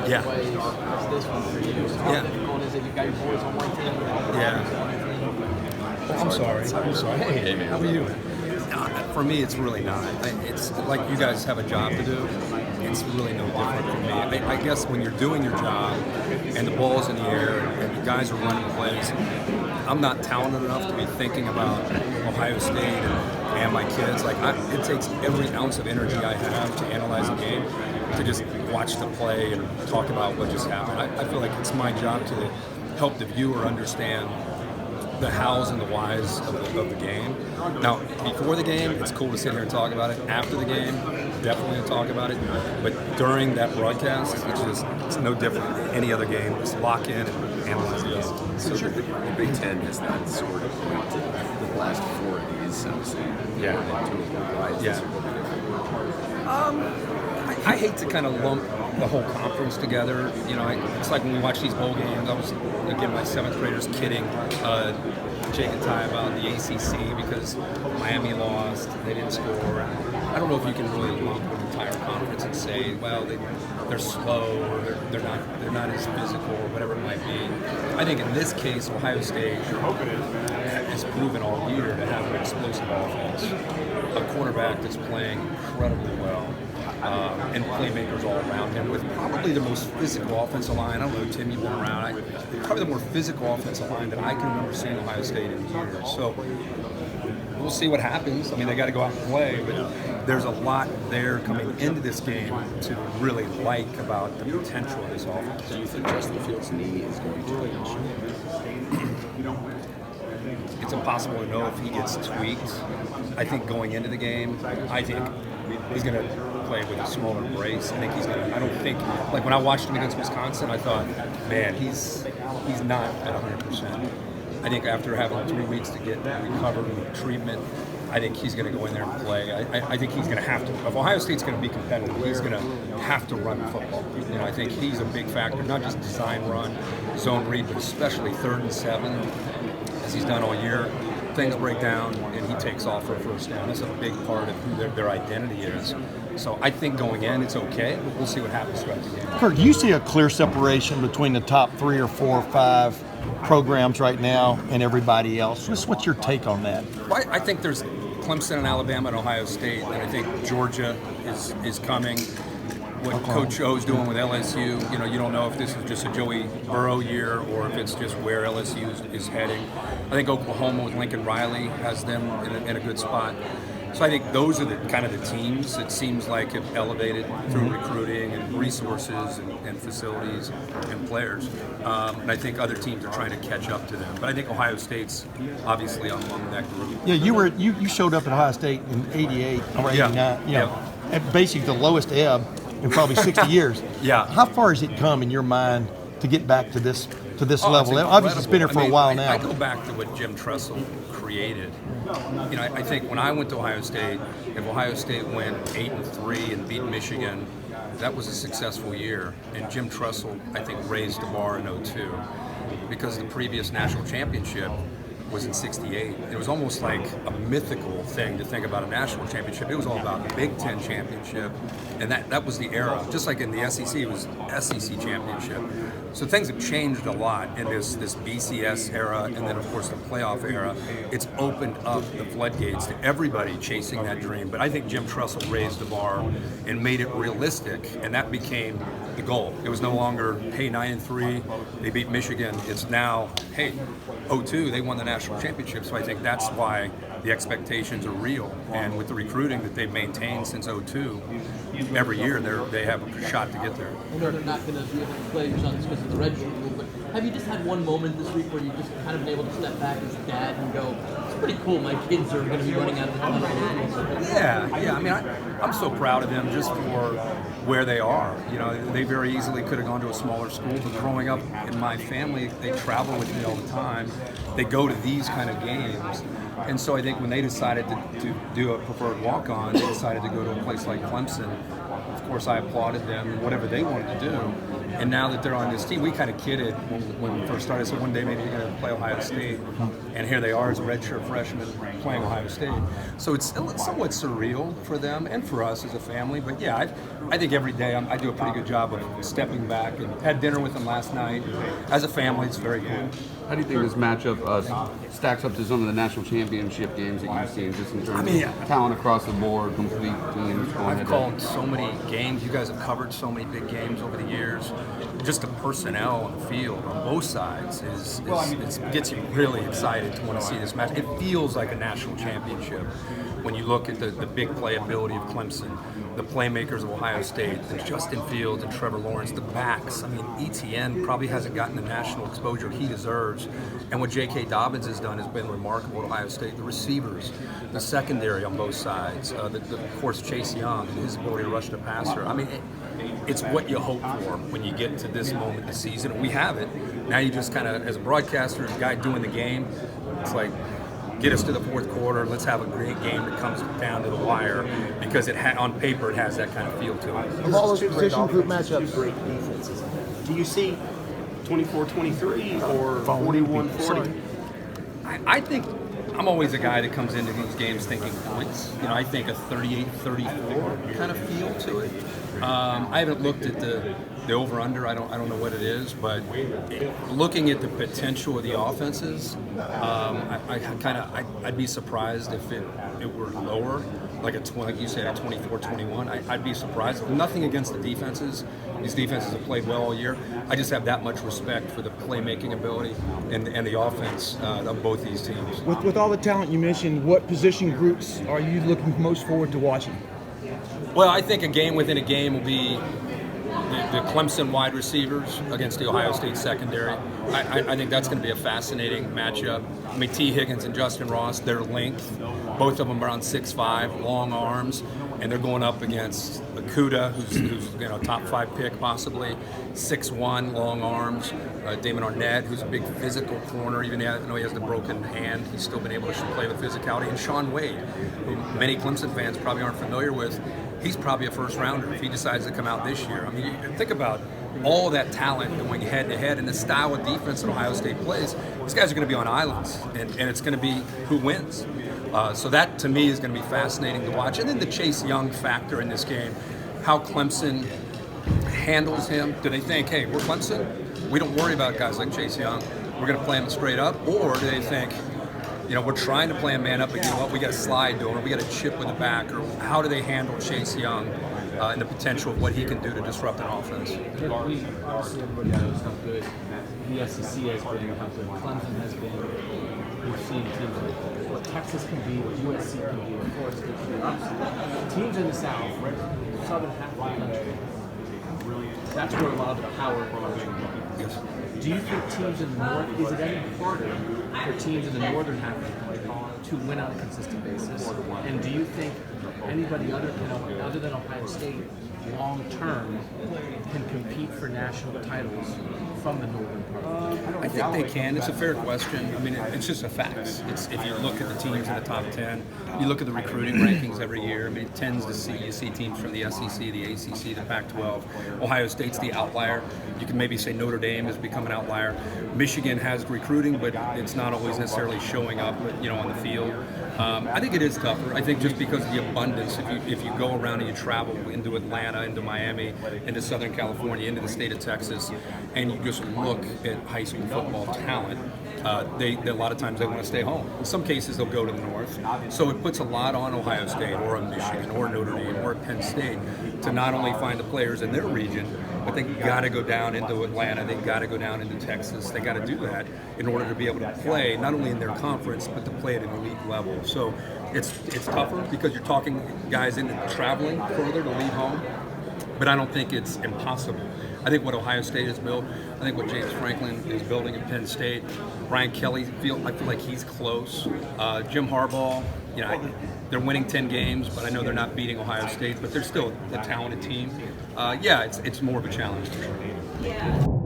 Yeah. way as this one for you. So how difficult is it? You've got your boys on one team. Yeah. I'm sorry. Hey, man. How are you? For me, it's really not. It's like you guys have a job to do. It's really no different for me. I guess when you're doing your job and the ball's in the air and the guys are running plays, I'm not talented enough to be thinking about Ohio State and my kids. It takes every ounce of energy I have to analyze a game, to just watch the play and talk about what just happened. I feel like it's my job to help the viewer understand the hows and the whys of the game. Now, before the game, it's cool to sit here and talk about it. After the game, definitely to talk about it. But during that broadcast, it's no different than any other game. Just lock in and analyze it. So the Big Ten has not sort of pointed the last 4 of these, I'm saying. I hate to kind of lump the whole conference together. You know, it's like when we watch these bowl games. I was, again, my 7th graders kidding Jake and Ty about the ACC because Miami lost, they didn't score. I don't know if you can really lump an entire conference and say, well, they're slow or they're not as physical or whatever it might be. I think in this case, Ohio State has proven all year to have an explosive offense, a quarterback that's playing incredibly well. And playmakers all around him with probably the most physical offensive line. I don't know, Tim, you've been around. Probably the more physical offensive line that I can remember seeing Ohio State in years. So we'll see what happens. I mean, they got to go out and play, but there's a lot there coming into this game to really like about the potential of this offense. Do you think Justin Fields' knee is going to be an issue? It's impossible to know if he gets tweaked. I think going into the game, I think he's going to play with a smaller brace. I think he's going to. I don't think, like when I watched him against Wisconsin, I thought, man, he's not at 100%. I think after having 3 weeks to get recovered and treatment, I think he's going to go in there and play. I think he's going to have to. If Ohio State's going to be competitive, he's going to have to run football. You know, I think he's a big factor, not just design run, zone read, but especially 3rd and 7, as he's done all year. Things break down and he takes off for a first down. That's a big part of who their identity is. So I think going in, it's okay, but we'll see what happens throughout the game. Kirk, do you see a clear separation between the top 3 or 4 or 5 programs right now and everybody else? What's your take on that? Well, I think there's Clemson and Alabama and Ohio State, and I think Georgia is coming. What Coach O's doing with LSU, you know, you don't know if this is just a Joey Burrow year or if it's just where LSU is heading. I think Oklahoma with Lincoln Riley has them in a good spot. So I think those are the kind of the teams that seems like have elevated through recruiting and resources and facilities and players. And I think other teams are trying to catch up to them. But I think Ohio State's obviously among that group. Yeah, you showed up at Ohio State in '88 or '89. At basically the lowest ebb in probably 60 years. Yeah. How far has it come in your mind to get back to this level? Obviously, it's been here for a while now. I go back to what Jim Tressel created. You know, I think when I went to Ohio State, if Ohio State went 8-3 and beat Michigan, that was a successful year. And Jim Tressel, I think, raised the bar in '02 because the previous national championship was in '68. It was almost like a mythical thing to think about a national championship. It was all about the Big Ten championship, and that was the era. Just like in the SEC, it was SEC championship. So things have changed a lot in this BCS era, and then of course the playoff era. It's opened up the floodgates to everybody chasing that dream. But I think Jim Tressel raised the bar and made it realistic, and that became the goal. It was no longer, hey, 9-3, they beat Michigan. It's now, hey, 02, they won the national championship. So I think that's why the expectations are real. And with the recruiting that they've maintained since 02, every year they have a shot to get there. I know they're not going to be able to play your sons because of the red rule, but have you just had one moment this week where you've just kind of been able to step back as a dad and go, it's pretty cool, my kids are going to be running out of the tunnel? Yeah. I mean, I'm so proud of them just for where they are. You know, they very easily could have gone to a smaller school, but growing up in my family, they travel with me all the time. They go to these kind of games. And so I think when they decided to do a preferred walk-on, they decided to go to a place like Clemson. Of course, I applauded them, whatever they wanted to do. And now that they're on this team, we kind of kidded when we first started. So one day maybe you're going to play Ohio State. and here they are as a redshirt freshman playing Ohio State. So it's somewhat surreal for them and for us as a family. But yeah, I think every day I do a pretty good job of stepping back, and had dinner with them last night. As a family, it's very cool. How do you think this matchup stacks up to some of the national championship games that you've seen, just in terms of talent across the board, complete teams? I've called so many games. You guys have covered so many big games over the years. Just the personnel on the field on both sides gets you really excited to want to see this match. It feels like a national championship when you look at the big playability of Clemson, the playmakers of Ohio State, and Justin Fields and Trevor Lawrence, the backs. I mean, ETN probably hasn't gotten the national exposure he deserves. And what J.K. Dobbins has done has been remarkable at Ohio State. The receivers, the secondary on both sides, of course, Chase Young and his ability to rush the passer. I mean, it's what you hope for when you get to this moment in the season. And we have it. Now you just kind of, as a broadcaster, as a guy doing the game, it's like, get us to the fourth quarter. Let's have a great game that comes down to the wire, because on paper it has that kind of feel to it. Of all those position group matchups, great defenses. Do you see 24-23 or 41-40? I think I'm always a guy that comes into these games thinking points. I think a 38-34 kind of feel to it. I haven't looked at the over/under. I don't know what it is, but looking at the potential of the offenses, I'd be surprised if it were lower, like you said, a 24-21. I'd be surprised. Nothing against the defenses. These defenses have played well all year. I just have that much respect for the playmaking ability and the offense of both these teams. With all the talent you mentioned, what position groups are you looking most forward to watching? Well, I think a game within a game will be the Clemson wide receivers against the Ohio State secondary. I think that's going to be a fascinating matchup. I mean, T. Higgins and Justin Ross, their length, both of them around 6'5", long arms, and they're going up against Okudah, who's top 5 pick possibly, 6'1", long arms. Damon Arnett, who's a big physical corner, even though he has the broken hand, he's still been able to play with physicality. And Shaun Wade, who many Clemson fans probably aren't familiar with, he's probably a first rounder if he decides to come out this year. I mean, think about all that talent going head to head and the style of defense that Ohio State plays. These guys are going to be on islands, and it's going to be who wins. So that, to me, is going to be fascinating to watch. And then the Chase Young factor in this game, how Clemson handles him. Do they think, hey, we're Clemson, we don't worry about guys like Chase Young, we're going to play him straight up? Or do they think, we're trying to play a man up, but we got to slide to him, we got to chip with the back? Or how do they handle Chase Young and the potential of what he can do to disrupt an offense? Obviously, everybody knows how good the SEC has been, how good Clemson has been. We've seen teams like what Texas can be, what USC can be, what Florida State can be. Obviously, teams in the South, southern half of the country, that's where a lot of the power comes from. Yes. Do you think teams in the North, is it any harder for teams in the northern half of the country to win on a consistent basis? And do you think anybody other than Ohio State long term can compete for national titles from the northern part? I think they can. It's a fair question. I mean, it's just a fact. If you look at the teams in the top 10, you look at the recruiting rankings every year. I mean, it tends to see teams from the SEC, the ACC, the Pac-12. Ohio State's the outlier. You can maybe say Notre Dame has become an outlier. Michigan has recruiting, but it's not always necessarily showing up, on the field. I think it is tougher. I think just because of the abundance. If you go around and you travel into Atlanta, into Miami, into Southern California, into the state of Texas, and you just look at high school football talent, a lot of times they want to stay home. In some cases, they'll go to the north. So it puts a lot on Ohio State or on Michigan or Notre Dame or Penn State to not only find the players in their region, but they got to go down into Atlanta. They got to go down into Texas. They got to do that in order to be able to play not only in their conference, but to play at an elite level. So it's tougher because you're talking guys into traveling further to leave home. But I don't think it's impossible. I think what Ohio State has built, I think what James Franklin is building at Penn State, Brian Kelly, I feel like he's close. Jim Harbaugh, they're winning 10 games, but I know they're not beating Ohio State, but they're still a talented team. It's more of a challenge for sure.